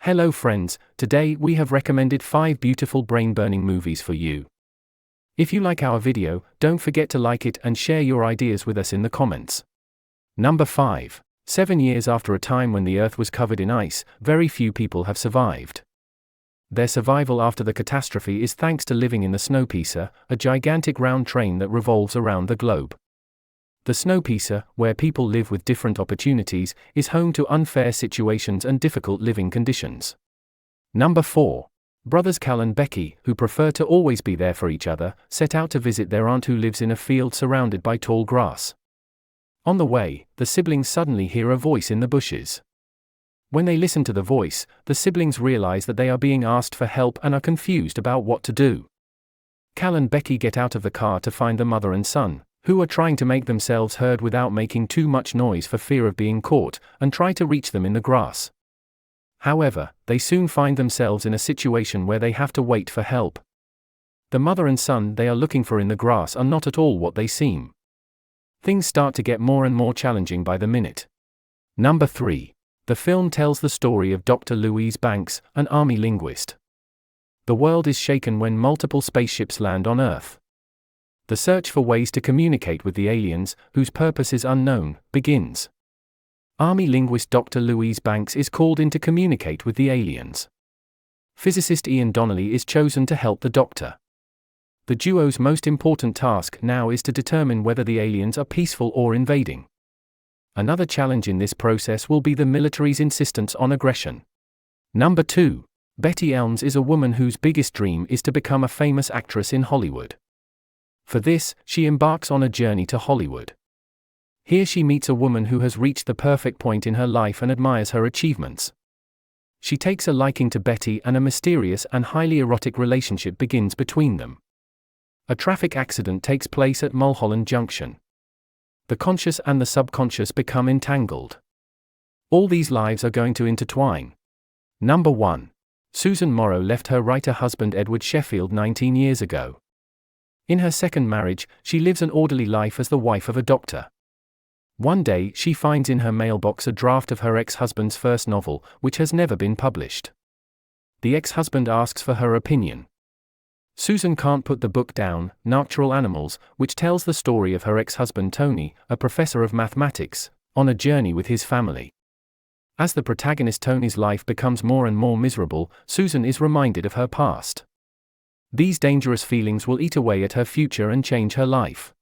Hello friends, today we have recommended 5 beautiful brain-burning movies for you. If you like our video, don't forget to like it and share your ideas with us in the comments. Number 5. 7 years after a time when the Earth was covered in ice, very few people have survived. Their survival after the catastrophe is thanks to living in the Snowpeaster, a gigantic round train that revolves around the globe. The Snowpeaster, where people live with different opportunities, is home to unfair situations and difficult living conditions. Number 4. Brothers Cal and Becky, who prefer to always be there for each other, set out to visit their aunt who lives in a field surrounded by tall grass. On the way, the siblings suddenly hear a voice in the bushes. When they listen to the voice, the siblings realize that they are being asked for help and are confused about what to do. Cal and Becky get out of the car to find the mother and son, who are trying to make themselves heard without making too much noise for fear of being caught, and try to reach them in the grass. However, they soon find themselves in a situation where they have to wait for help. The mother and son they are looking for in the grass are not at all what they seem. Things start to get more and more challenging by the minute. Number 3. The film tells the story of Dr. Louise Banks, an army linguist. The world is shaken when multiple spaceships land on Earth. The search for ways to communicate with the aliens, whose purpose is unknown, begins. Army linguist Dr. Louise Banks is called in to communicate with the aliens. Physicist Ian Donnelly is chosen to help the doctor. The duo's most important task now is to determine whether the aliens are peaceful or invading. Another challenge in this process will be the military's insistence on aggression. Number 2. Betty Elms is a woman whose biggest dream is to become a famous actress in Hollywood. For this, she embarks on a journey to Hollywood. Here she meets a woman who has reached the perfect point in her life and admires her achievements. She takes a liking to Betty and a mysterious and highly erotic relationship begins between them. A traffic accident takes place at Mulholland Junction. The conscious and the subconscious become entangled. All these lives are going to intertwine. Number 1. Susan Morrow left her writer husband Edward Sheffield 19 years ago. In her second marriage, she lives an orderly life as the wife of a doctor. One day, she finds in her mailbox a draft of her ex-husband's first novel, which has never been published. The ex-husband asks for her opinion. Susan can't put the book down, Natural Animals, which tells the story of her ex-husband Tony, a professor of mathematics, on a journey with his family. As the protagonist Tony's life becomes more and more miserable, Susan is reminded of her past. These dangerous feelings will eat away at her future and change her life.